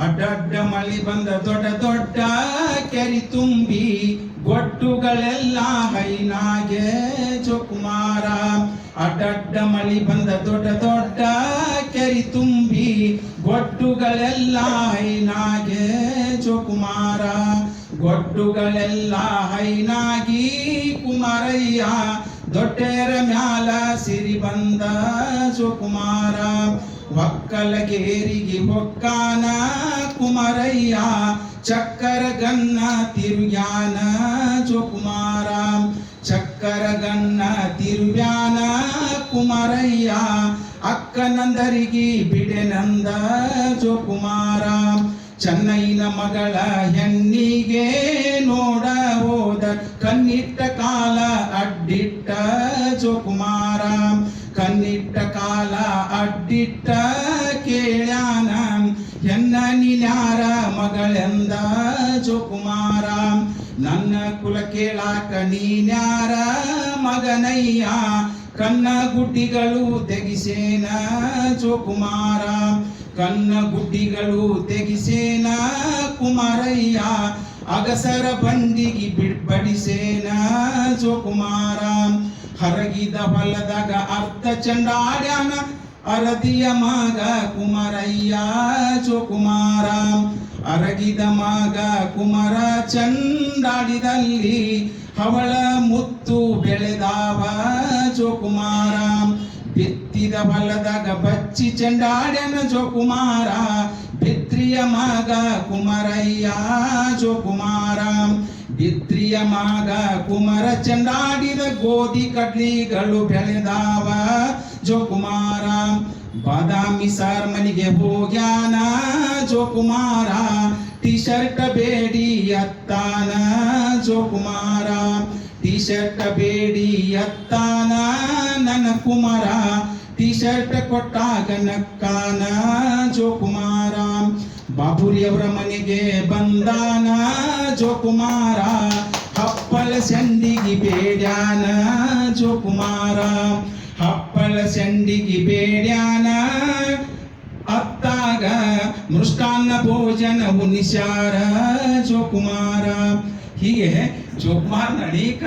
ಅಡ್ಡಡ್ಡ ಮಳಿ ಬಂದ ದೊಡ್ಡ ದೊಡ್ಡ ಕೆರಿ ತುಂಬಿ ಗೊಟ್ಟುಗಳೆಲ್ಲ ಹೈನಾಗೆ ಜೋಕುಮಾರ. ಅಡ್ಡಡ್ಡ ಮಳಿ ಬಂದ ದೊಡ್ಡ ದೊಡ್ಡ ಕೆರಿ ತುಂಬಿ ಗೊಟ್ಟುಗಳೆಲ್ಲ ಹೈನಾಗೆ ಜೋಕುಮಾರ. ಗೊಟ್ಟುಗಳೆಲ್ಲ ಹೈನಾಗಿ ಕುಮಾರಯ್ಯ ದೊಡ್ಡರ ಮ್ಯಾಲ ಸಿರಿ ಬಂದ ಜೋಕುಮಾರ. ಒಕ್ಕಲಗೇರಿಗೆ ಹೊಕ್ಕಾನ ಕುಮಾರಯ್ಯ ಚಕ್ಕರ ಗನ್ನ ತಿರುಗ್ಯಾನ ಜೋಕುಮಾರ. ಚಕ್ಕರ ಗನ್ನ ತಿರುಗ್ಯಾನ ಕುಮಾರಯ್ಯ ಅಕ್ಕನಂದರಿಗೆ ಬಿಡೆನಂದ ಜೋಕುಮಾರ. ಚೆನ್ನೈನ ಮಗಳ ಹೆಣ್ಣಿಗೆ ನೋಡ ಹೋದ ಕಣ್ಣಿಟ್ಟ ಕಾಲ ಅಡ್ಡಿಟ್ಟ ಜೋಕುಮಾರ. ಕಣ್ಣಿಟ್ಟ ಕಾಲ ಅಡ್ಡಿಟ್ಟ ಕೇಳ್ಯಾನ ಹೆಣ್ಣ ನೀನ್ಯಾರ ಮಗಳೆಂದ ಜೋಕುಮಾರ. ನನ್ನ ಕುಲ ಕೇಳಾಕ ನೀನ್ಯಾರ ಮಗನಯ್ಯ ಕನ್ನ ಗುಡ್ಡಿಗಳು ತೆಗಿಸೇನ ಜೋಕುಮಾರ. ಕನ್ನ ಗುಡ್ಡಿಗಳು ತೆಗಿಸೇನ ಕುಮಾರಯ್ಯ ಅಗಸರ ಬಂಡಿಗೆ ಬಡಿಸೇನ ಜೋಕುಮಾರ. ಹರಗಿದ ಹೊಲದಾಗ ಅರ್ಧ ಚಂಡಾಡ್ಯಾನ ಅರದಿಯ ಮಗ ಕುಮಾರಯ್ಯ ಜೋಕುಮಾರ. ಅರಗಿದ ಮಗ ಕುಮಾರ ಚಂಡಾಡಿದಲ್ಲಿ ಹವಳ ಮುತ್ತು ಬೆಳೆದಾವ ಜೋಕುಮಾರ. ಬಿತ್ತಿದ ಹೊಲದಾಗ ಬಚ್ಚಿ ಚಂಡಾಡ್ಯಾನ ಜೋಕುಮಾರ. ಬಿತ್ರಿಯ ಮಗ ಕುಮಾರಯ್ಯ ಜೋಕುಮಾರ. ಬಿತ್ರಿಯ ಮಗ ಕುಮಾರ ಚಂಡಾಡಿದ ಗೋಧಿ ಕಡ್ಲಿಗಳು ಬೆಳೆದಾವ ಜೋಕುಮಾರ. ಬಾದಾಮಿ ಸಾರ್ ಮನೆಗೆ ಹೋಗ್ಯಾನ ಜೋಕುಮಾರ. ಟಿ ಶರ್ಟ್ ಬೇಡಿ ಅತ್ತಾನ ಜೋಕುಮಾರ. ಟಿ ಶರ್ಟ್ ಬೇಡಿ ಅತ್ತಾನ ನನ್ನ ಕುಮಾರ. ಟಿ ಶರ್ಟ್ ಕೊಟ್ಟಾಗ ನಕ್ಕಾನ ಜೋಕುಮಾರ. ಬಾಬುರಿಯವರ ಮನೆಗೆ ಬಂದಾನ ಜೋಕುಮಾರ. ಹಪ್ಪಳ ಸಂಡಿಗೆ ಬೇಡ್ಯಾನ ಜೋಕುಮಾರ. ಹಪ್ಪಳ ಸಂಡಿಗೆ ಬೇಡ್ಯಾನ ಅತ್ತಾಗ ಮೃಷ್ಟಾನ್ನ ಭೋಜನ ಉಣಿಸ್ಯಾರ ಜೋಕುಮಾರ. ಹೀಗೆ ಜೋಕುಮಾರ್ ಅನೇಕ